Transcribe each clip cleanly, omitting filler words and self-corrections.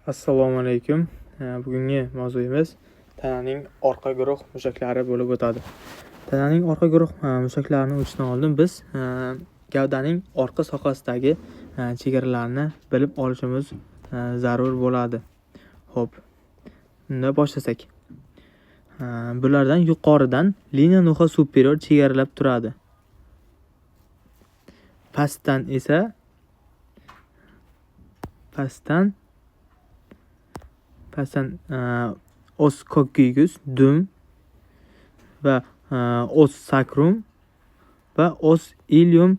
Assalomu alaykum. Bugungi mavzuyimiz tananing orqa guruh mushaklari bo'lib o'tadi. Tananing orqa guruh mushaklarini o'tishdan oldin biz gavdaning orqa sohasidagi chegaralarni bilib olishimiz zarur bo'ladi. Xo'p. Unda boshlasak. Bulardan yuqoridan liniya nuqa superior chegaralab turadi. Pastdan esa os coccygus, dum va os sacrum va os ilium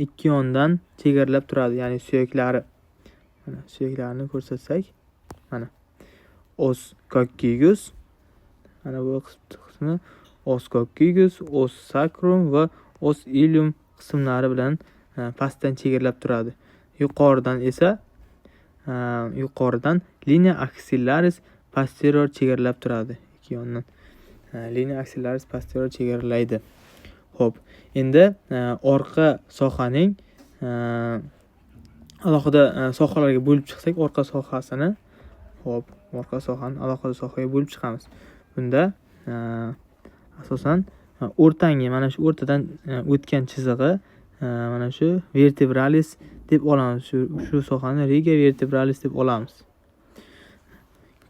ikki yondan chegaralab turadi, ya'ni suyaklari. Mana suyaklarni ko'rsatsak, mana os coccygus, mana bu qismi os coccygus, os sacrum va os ilium qismlari bilan pastdan chegaralab turadi. Yuqoridan linea axillaris posterior chegaralab turadi. Ikki yondan linea axillaris posterior chegaralaydi. Xo'p, endi orqa sohaning alohida sohalarga bo'lib chiqsak, orqa sohasini, orqa sohani alohida sohaga bo'lib chiqamiz. Bunda asosan o'rtangi, mana shu o'rtadan o'tgan chizig'i mana shu vertebralis deb olamiz. Shu sohani riga vertebralis deb olamiz.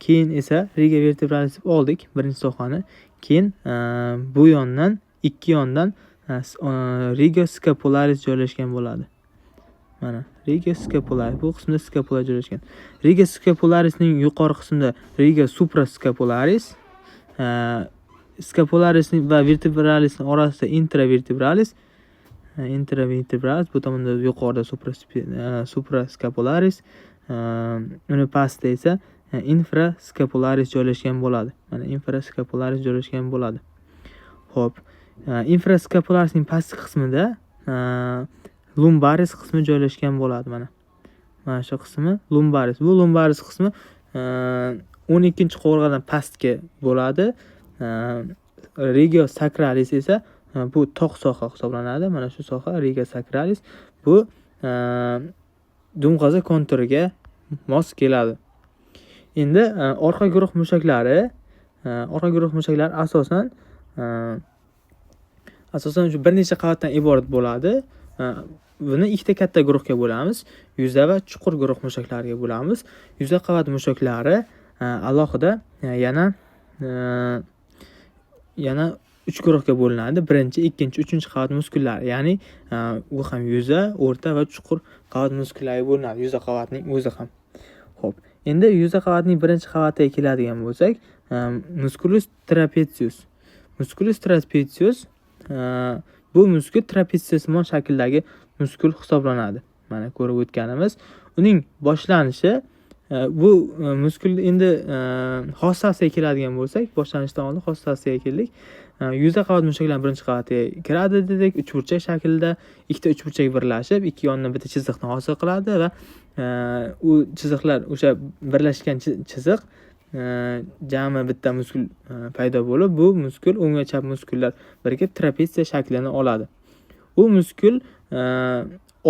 Keyin esa riga vertebralis deb oldik birinchi sohani. Keyin bu yondan, ikki yondan riga scapularis joylashgan bo'ladi. Mana riga scapularis, bu qismda scapula joylashgan. Riga scapularisning yuqori qismida riga suprascapularis, scapularis va vertebralisning orasida intravertebralis, bu tomonda yuqorida suprascapularis, uni pastda esa infrascapularis joylashgan bo'ladi. Mana infrascapularis joylashgan bo'ladi. Xo'p, infrascapularisning pastki qismida lumbaris qismi joylashgan bo'ladi. Mana shu qismi lumbaris. Bu lumbaris qismi 12-qovurg'adan pastga bo'ladi. Riga sacralis esa bu tog' soha hisoblanadi. Mana shu soha riga sacralis. Bu dumg'aza konturiga mos keladi. Endi orqa guruh mushaklari asosan shu bir necha qavatdan iborat bo'ladi. Buni ikkita katta guruhga bo'lamiz. Yuza va chuqur guruh mushaklariga bo'lamiz. Yuza qavat mushaklari alohida yana 3 guruhga bo'linadi. Birinchi, ikkinchi, uchinchi qavat muskullari, ya'ni u ham yuza, o'rta va chuqur qavat muskullariga bo'linadi. Yuza qavatning o'zi ham. Xo'p, endi yuza qavatning birinchi qavatiga keladigan bo'lsak, musculus trapezius. Musculus trapezius bu muskul trapeziyasimon shakldagi muskul hisoblanadi. Mana ko'rib o'tganimiz. Uning boshlanishi bu muskul endi xossasiga keladigan bo'lsak, boshlanishdan oldin xossasiga keldik. Yuza qavat mushaklarining birinchi qavatiga kiradi dedik. Uchburchak shaklda ikkita uchburchak birlashib, ikki yondan bitta chiziqni hosil qiladi va u chiziqlar, o'sha birlashgan chiziq jami bitta muskul paydo bo'lib, bu muskul o'ng va chap muskullar birikib trapeziya shaklini oladi. U muskul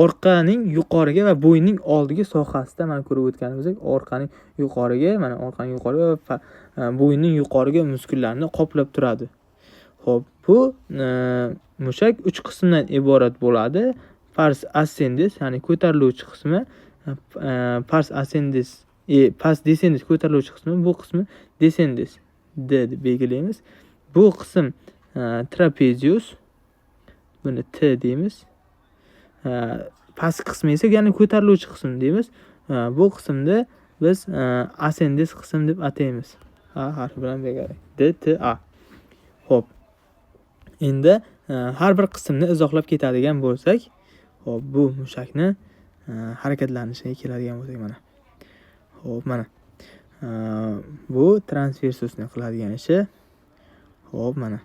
orqaning yuqoriga va bo'yinning oldingi sohasida, mana ko'rib o'tganimizdek, orqaning yuqoriga va bo'yinning yuqoriga muskullarni qoplab turadi. Xo'p, bu mushak 3 qismdan iborat bo'ladi. Pars ascendis, ya'ni ko'tariluvchi qismi, pars ascendis, pars descendis ko'tariluvchi qismi, bu qismi descendis D deb belgilaymiz. Bu qism trapezius, buni T deymiz. Pastki qismi esa ya'ni ko'tariluvchi qism deymiz. Bu qismda biz ascendis qism deb ataymiz. A harfi bilan belgilaymiz. D, T, A. Xo'p. Endi har bir qismni izohlab ketadigan bo'lsak, xo'p, bu mushakni harakatlanishiga keladigan bo'lsak, mana. Xo'p, mana. Bu transversusni qiladigan ishi. Xo'p, mana.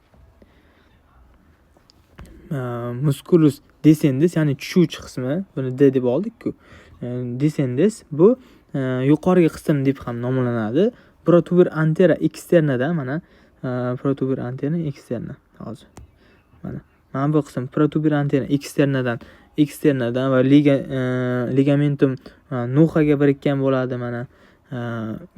Musculus descendis, ya'ni tushuvchi qismi, buni D deb oldik-ku. Descendis bu yuqorgi qism deb ham nomlanadi. Protubir antera externadan, mana protubir antera externa. Hozir. Mana bu qism protubir antera externadan va ligamentum nuxaga birikkan bo'ladi. Mana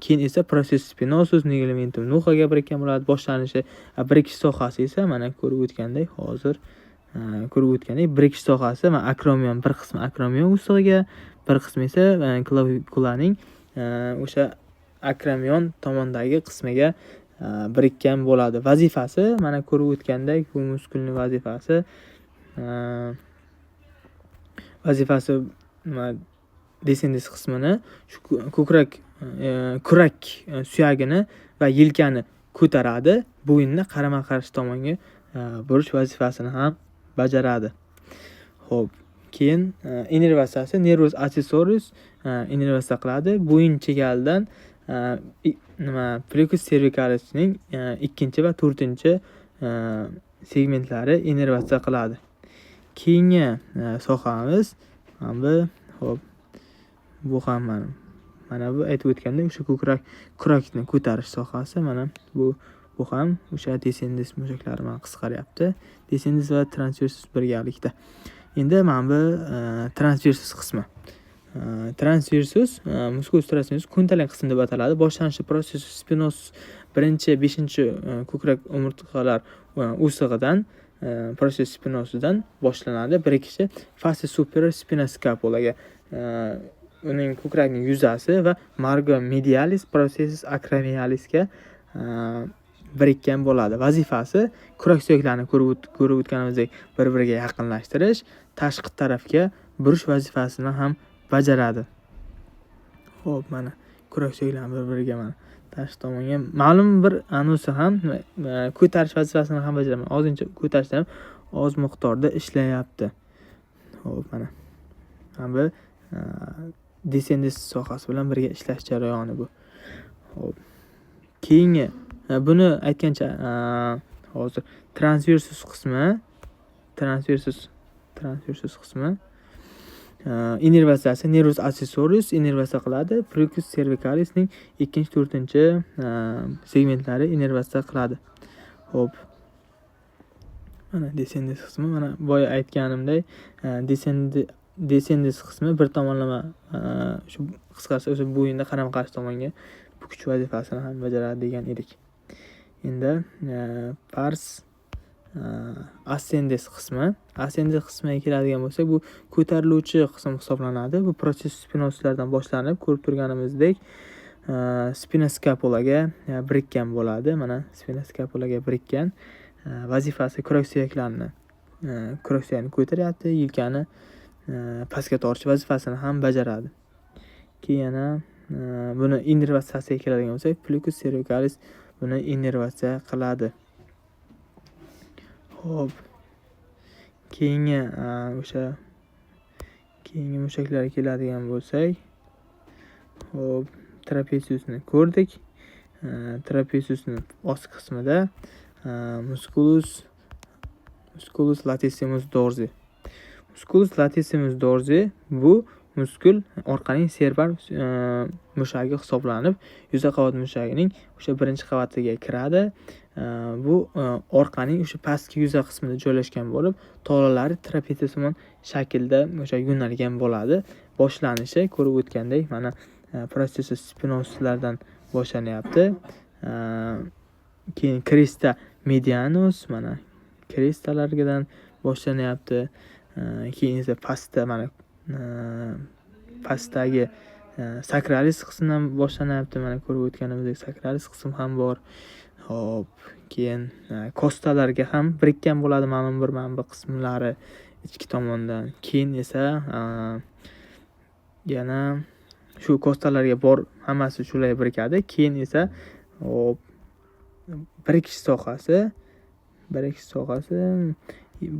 Keyin esa processus spinosus, ligamentum nuchaga birikkan bo'ladi. Boshlanishi birikish sohasi esa mana ko'rib o'tgandek, hozir birikish sohasi va akromion, bir qismi akromion usig'iga, bir qismi esa klavikulaning o'sha akromion tomondagi qismiga birikkan bo'ladi. Vazifasi mana ko'rib o'tgandek, bu muskulning vazifasi descendis qismini, shu kurak suyagini va yelkani ko'taradi, bo'yinni qarama-qarshi tomonga burish vazifasini ham bajaradi. Xo'p, keyin innervasiyasi nervus accessoris innervasiya qiladi. Bo'yin chegalidan plexus cervicalisning 2 va 4 segmentlari innervasiya qiladi. Keyingi sohamiz xo'p, bu ham mana bu aytib o'tgandek o'sha kurakni ko'tarish sohasi. Mana bu ham o'sha descendis mushaklari bilan qisqaryapti. Descendis va transversus birgalikda. Endi mana bu transversus qismi. Transversus musculus transversus ko'ntalang qismi deb ataladi. Boshlanishi processus spinosus 1-5 ko'krak umurtqalar o'sig'idan processus spinosusdan boshlanadi. Birikishi fascia superior spina scapulaga, uning ko'krakning yuzasi va margo medialis processus acromialisga birikkan bo'ladi. Vazifasi kurak suyaklarni ko'rib o'tganimizdek bir-biriga yaqinlashtirish, tashqi tarafga burish vazifasini ham bajaradi. Xo'p, mana kurak suyaklarni bir-biriga mana tashqi tomonga ma'lum bir anusi ham ko'tarish vazifasini ham bajaradi. Ozgincha ko'tarishda ham oz miqdorda ishlayapti. Xo'p, mana bu descendis sohasi bilan birga ishlash jarayoni bu. Xo'p, keyingi buni aytgancha hozir transversus qismi innervasiyasi nervus accessoris innervasiya qiladi. Plexus cervicalisning 2-4 segmentlari innervasiya qiladi. Xo'p, mana descendis qismi, mana boya aytganimdek descendis qismi bir tomonlama shu qisqasi o'sha bo'yinda qarama-qarshi tomonga bukish vazifasini ham bajaradi degan edik. Endi pars ascendis qismiga keladigan bo'lsak, bu ko'tariluvchi qism hisoblanadi. Bu processus spinosuslardan boshlanib, ko'rib turganimizdek spina scapulaga birikkan bo'ladi. Mana spina scapulaga birikkan. Vazifasi kurak suyaklarni ko'taryapti, yelkani pastga tortish vazifasini ham bajaradi. Keyin yana buni innervasiyasiga keladigan bo'lsak, plexus cervicalis buni innervasiya qiladi. Xo'p, keyingi mushaklarga keladigan bo'lsak, xo'p, trapeziusni ko'rdik. Trapeziusning ost qismida musculus latissimus dorsi. Musculus latissimus dorsi bu muskul orqaning servar mushagi hisoblanib, yuza qavat mushagining o'sha birinchi qavatiga kiradi. Bu orqaning o'sha pastki yuza qismida joylashgan bo'lib, tolalari trapeziusimon shaklda o'sha yo'nalgan bo'ladi. Boshlanishi ko'rib o'tgandek mana processus spinosuslardan boshlanyapti. Keyin crista medianus, mana cristalardan boshlanyapti. Keyin esa pastdagi sakralis qismidan boshlanyapti. Mana ko'rib o'tganimizdek sakralis qism ham bor. Hop, keyin kostalarga ham birikkan bo'ladi ma'lum bir qismlari ichki tomondan. Keyin esa yana shu kostalarga bor hammasi shulay birikadi. Keyin esa birikish sohasi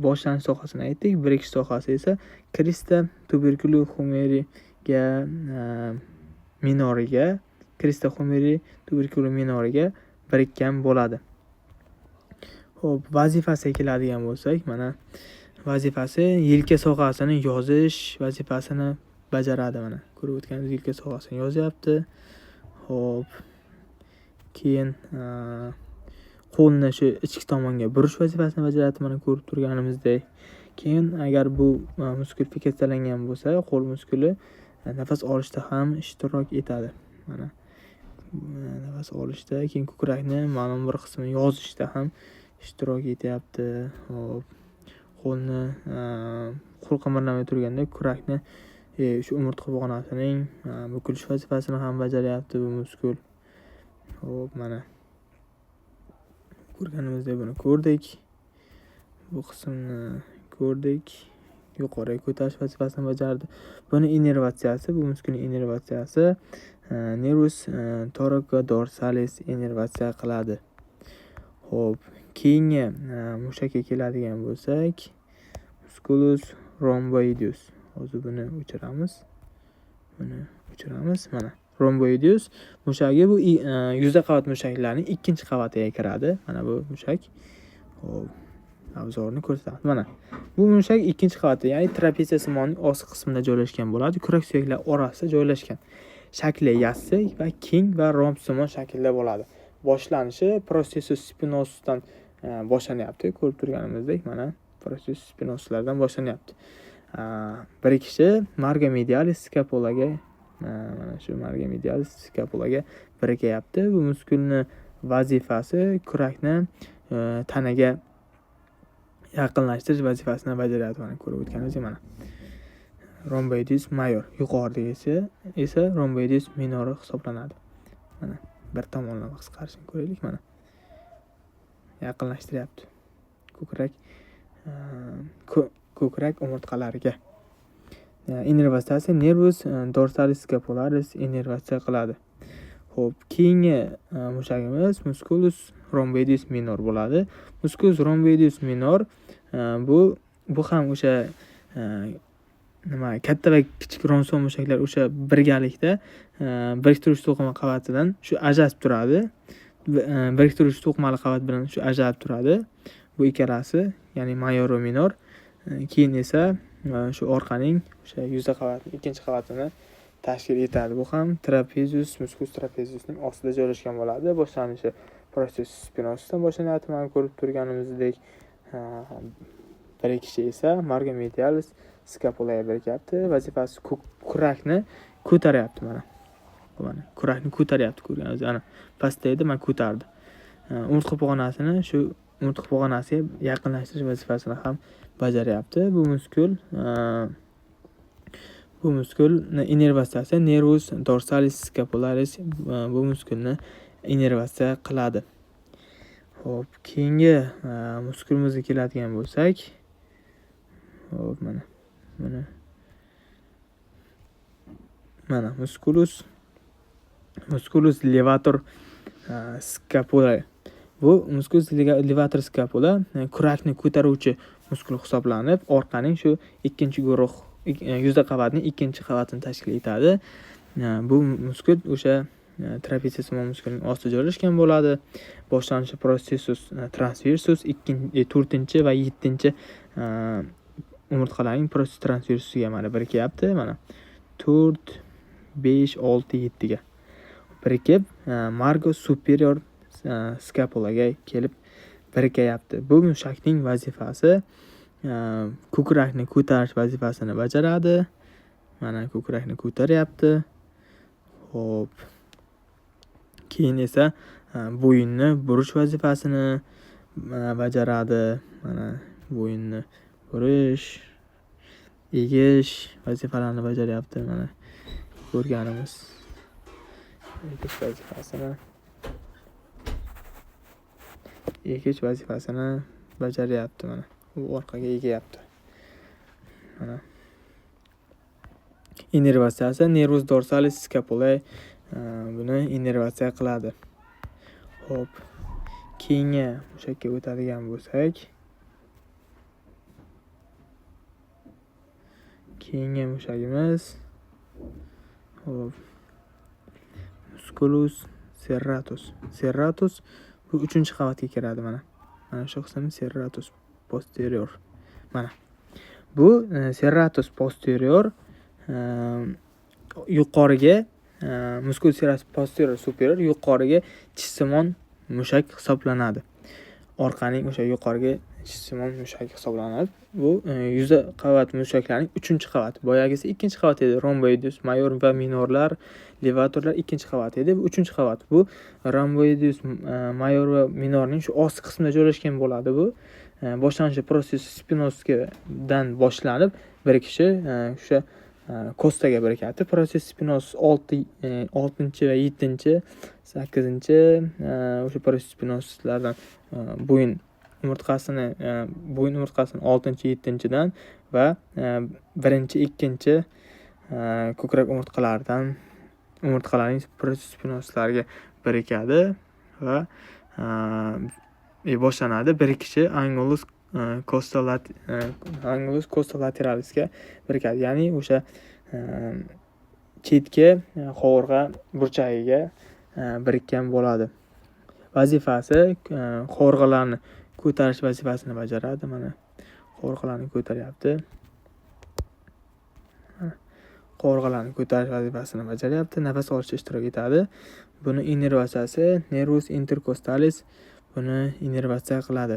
boshlanish sohasini aytdik. Birikish sohasi esa crista tuberculum humeriga minoriga birikkan bo'ladi. Xo'p, vazifasiga keladigan bo'lsak, mana vazifasi yelka sohasini yozish vazifasini bajaradi. Mana ko'rib o'tganingiz yelka sohasini yozyapti. Xo'p, keyin qo'lni shu ichki tomonga burish vazifasini bajaradi. Mana ko'rib turganimizdek. Keyin agar bu muskul fikatsiyalangan bo'lsa, qo'l muskuli nafas olishda ham ishtirok etadi. Mana nafas olishda, keyin ko'krakni ma'lum bir qismini yozishda ham ishtirok etyapti. Hop. Qo'lni qo'l qimirlamay turganda ko'krakni shu umurtqa pog'onasining bukilish vazifasini ham bajaryapti bu muskul. Hop, mana ko'rganimizdek buni ko'rdik. Bu qismni ko'rdik. Yuqoriga ko'tarish vazifasini bajardi. Buni innervatsiyasi, bu muskulning innervatsiyasi nervus thoraco-dorsalis innervatsiya qiladi. Hop, keyingi mushakka keladigan bo'lsak, musculus rhomboideus. Hozir buni o'chiramiz. Mana rhomboideus mushagi bu yuza qavat mushaklarining ikkinchi qavatiga kiradi. Mana bu mushak. Hop, avzorni ko'rsatamiz. Mana bu mushak ikkinchi qavatda, ya'ni trapeziya simonining ostki qismida joylashgan bo'ladi. Kurak suyaklari orasida joylashgan. Shakli yassi va keng va rombsimon shaklda bo'ladi. Boshlanishi processus spinosusdan boshlanyapti. Ko'rib turganimizdek, mana processus spinosuslardan boshlanyapti. Bir kishi marga medialis scapulaga mana shu marga medialis scapulaga birikayapti. Bu muskulni vazifasi kurakni tanaga yaqinlashtirish vazifasini bajaryapti. Mana ko'rib o'tganimizdek, mana rhomboideus major, yuqoridagisi esa rhomboideus minor hisoblanadi. Mana bir tomonlama qisqarishini ko'raylik. Mana yaqinlashtiryapti ko'krak umurtqalariga. Innervatsiyasi nervus dorsalis scapularis innervatsiya qiladi. Xo'p, keyingi mushagimiz musculus rhomboideus minor bo'ladi. Musculus rhomboideus minor bu ham o'sha katta va kichik romson mushaklar o'sha birgalikda biriktiruvchi to'qima qavatidan shu ajralib turadi. Biriktiruvchi to'qimali qavat bilan shu ajralib turadi. Bu ikkalasi, ya'ni major va minor. Keyin esa shu orqaning o'sha yuza qavatining ikkinchi qavatini tashkil etadi. Bu ham trapezius, musculus trapeziusning ostida joylashgan bo'ladi. Boshlanishi processus spinosusdan boshlanadi. Mana ko'rib turganimizdek, bir kishi esa marga medialis scapulaga birikyapti. Vazifasi kurakni ko'taryapti. Mana kurakni ko'taryapti. Ko'rganingiz, ana pastda edi, mana ko'tardi. Umurtqa pog'onasiga yaqinlashtirish vazifasini ham bajaryapti. Bu muskul innervatsiyasi nervus dorsalis scapularis bu muskulni innervatsiya qiladi. Hop, keyingi muskulimizga keladigan bo'lsak, hop, mana musculus levator scapula. Bu musculus levator scapula kurakni ko'taruvchi muskul hisoblanib, orqaning shu ikkinchi guruh yuza qavatining ikkinchi qavatini tashkil etadi. Bu muskul o'sha trapeziya simon muskulining ostida joylashgan bo'ladi. Boshlanishi processus transversus 4 va 7 umurtqalarning processus transversusiga mana birikyapti. Mana 4, 5, 6, 7 ga birikib margo superior scapulaga kelib birikayapti. Bu mushakning vazifasi ko'krakni ko'tarish vazifasini bajaradi. Mana ko'krakni ko'taryapti. Hop. Keyin esa bo'yinni burish vazifasini bajaradi. Mana bo'yinni burish, egish vazifalarini bajaryapti. Mana ko'rganimiz egish vazifasini bajaryapti. Mana u orqaga egayapti. Mana innervatsiyasi nervus dorsalis scapulae buni innervatsiya qiladi. Hop, keyingi mushakka o'tadigan bo'lsak, keyingi mushagimiz hop, musculus serratus. Serratus bu 3-qavatga kiradi. Mana shu qism serratus posterior. Mana bu serratus posterior yuqoriga musculus serratus posterior superior yuqoriga tishsimon mushak hisoblanadi. Orqaning o'sha yuqoriga jismon mushak hisoblanadi. Bu yuza qavat mushaklarning 3-qavati. Boyagisi 2-qavat edi. Rhomboideus mayor va minorlar, levatorlar 2-qavat edi. Bu 3-qavat. Bu rhomboideus mayor va minorning shu osti qismida joylashgan bo'ladi bu. Boshlanishi processus spinosusdan boshlanib birikishi o'sha kostaga birikadi. Processus spinosus 6 va 7, 8 o'sha processus spinosuslardan bo'yin umurtqasini 6-7dan va 1-2 ko'krak umurtqalarning processus spinosuslariga birikadi va boshlanadi. Birikishi angulus costolateralisga birikadi. Ya'ni o'sha chetki qovurg'a burchagiga birikkan bo'ladi. Vazifasi qovurg'alarni ko'tarish vazifasini bajaradi. Mana qovurg'alarni ko'taryapti. Qovurg'alarni ko'tarish vazifasini bajaryapti. Nafas olishda ishtirok etadi. Buni innervatsiyasi nervus intercostalis buni innervatsiya qiladi.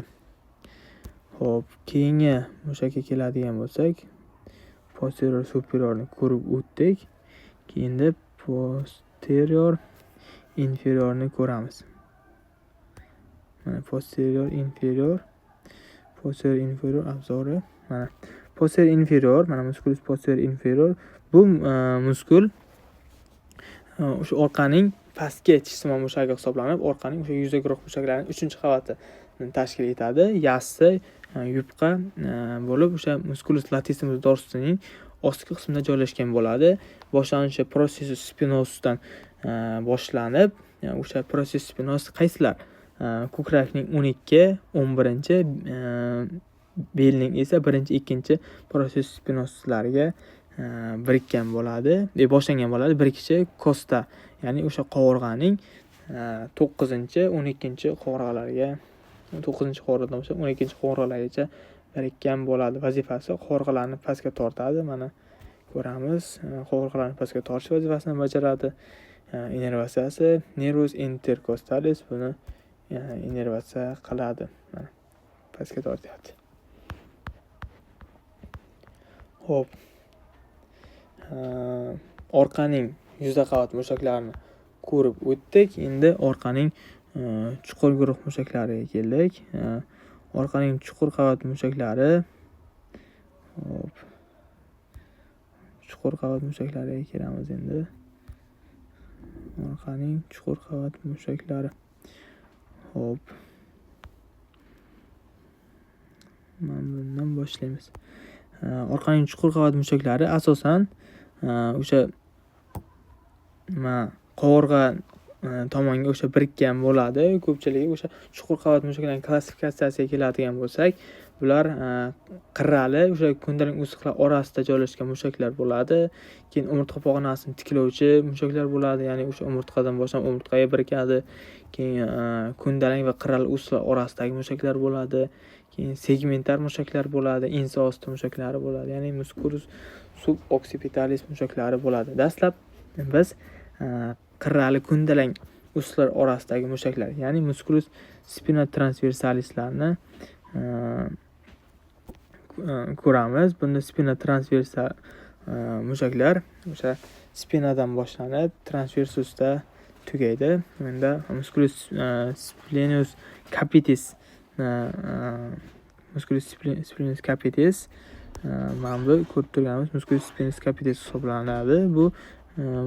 Xo'p, keyingi mushakka keladigan bo'lsak, posterior superiorni ko'rib o'tdik. Keyinda posterior inferiorni ko'ramiz. Mana posterior inferior avzori. Mana posterior inferior, mana musculus posterior inferior. Bu muskul o'sha orqaning pastki jismon mushagi hisoblanib, orqaning o'sha yuza guruh mushaklarining 3-qavatini tashkil etadi. Yassi yupqa bo'lib, o'sha musculus latissimus dorsining ostki qismida joylashgan bo'ladi. Boshlanishi processus spinosusdan boshlanib, o'sha processus spinosus qaysilar? Ko'krakning 12, 11, belning esa 1-2 processus spinosuslariga birikkan bo'ladi, boshlangan bo'ladi. Birikishi kosta, ya'ni o'sha qovurg'aning 9, 12 qovurg'alariga 9-qovurg'adan boshlab 12-qovurg'alargacha birikkan bo'ladi. Vazifasi qovurg'alarni pastga tortadi. Mana ko'ramiz, qovurg'alarni pastga tortish vazifasini bajaradi. Innervatsiyasi nervus intercostalis buni innervatsiya qiladi. Mana pastga tortyapti. Xo'p, orqaning yuza qavat mushaklarini ko'rib o'tdik. Endi orqaning chuqur guruh mushaklariga keldik. Orqaning chuqur qavat mushaklari. Xo'p, chuqur qavat mushaklariga kelamiz endi. Orqaning chuqur qavat mushaklari. Xo'p, mana bundan boshlaymiz. Orqaning chuqur qavat mushaklari asosan o'sha qovurg'a tomonga o'sha birikkan bo'ladi. Ko'pchiligi o'sha chuqur qavat mushaklarining klassifikatsiyasiga keladigan bo'lsak, bular qirrali, o'sha ko'ndalang o'siqlar orasida joylashgan mushaklar bo'ladi. Keyin umurtqa pog'onasini tiklovchi mushaklar bo'ladi, ya'ni o'sha umurtqadan boshlab umurtqaga birikadi. Keyin ko'ndalang va qirrali o'siqlar orasidagi mushaklar bo'ladi. Keyin segmentar mushaklar bo'ladi, ensa osti mushaklari bo'ladi, ya'ni musculus suboccipitalis mushaklari bo'ladi. Dastlab biz qirrali ko'ndalang o'siqlar orasidagi mushaklar, ya'ni musculus spinotransversalislarni ko'ramiz. Bunda spinotransversal mushaklar o'sha spinadan boshlanib, transversusda tugaydi. Bunda musculus splenius capitis mana bu ko'rib turganimiz musculus splenius capitis hisoblanadi. Bu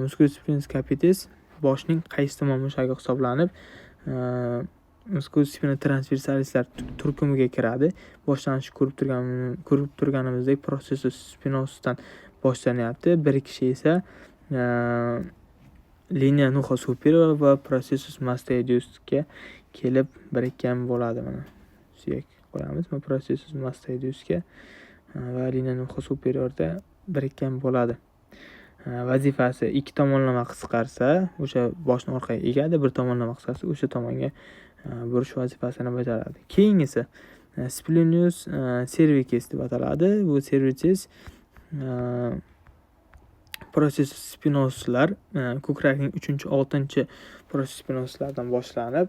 musculus splenius capitis boshning qaysi tomon mushagi hisoblanib, musculus spinotransversalislar turkumiga kiradi. Boshlanishi ko'rib turganimizdek processus spinosusdan boshlanyapti. Birikishi esa linea nucha superior va processus mastoideusga kelib birikkan bo'ladi. Mana suyak qo'yamiz. Bu processus mastoideusga va linea nucha superiorda birikkan bo'ladi. Vazifasi ikki tomonlama qisqarsa, o'sha boshni orqaga egadi, bir tomonlama qisqarsa, o'sha tomonga burish vazifasini bajaradi. Keyingisi splenius cervicis deb ataladi. Bu cervicis processus spinosuslar ko'krakning 3-6 processus spinosuslardan boshlanib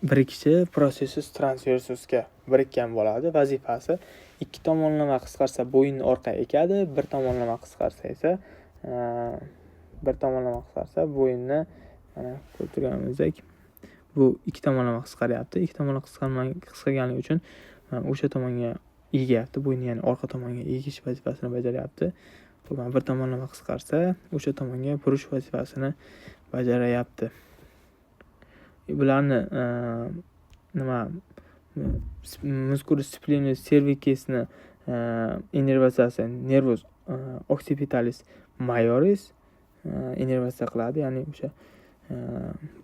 birikishi processus transversusga birikkan bo'ladi. Vazifasi ikki tomonlama qisqarsa bo'yinni orqaga ekadi, bir tomonlama qisqarsa esa bo'yinni mana ko'rib turganimizdek bu ikki tomonlama qisqaryapti. Ikki tomonlama qisqarganligi uchun o'sha tomonga egayapti. Bo'yinni ya'ni orqa tomonga egish vazifasini bajaryapti. Bir tomonlama qisqarsa o'sha tomonga burish vazifasini bajaryapti. Bularni musculus splenus cervicisni innervatsiyasi nervus occipitalis majoris innervatsiya qiladi, ya'ni o'sha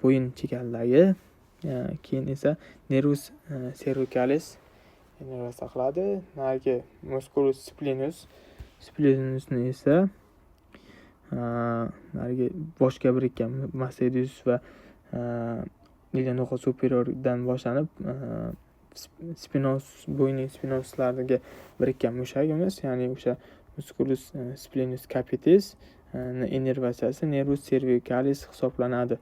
bo'yin chekalidagi, keyin esa nervus cervicalis innervatsiya qiladi. Narigi musculus splenusni esa narigi boshga birikkan massetus va ilionoqa superiordan boshlanib bo'yinning spinoslariga birikkan mushagimiz, ya'ni o'sha musculus splenus capitis innervatsiyasi nervus cervicalis hisoblanadi.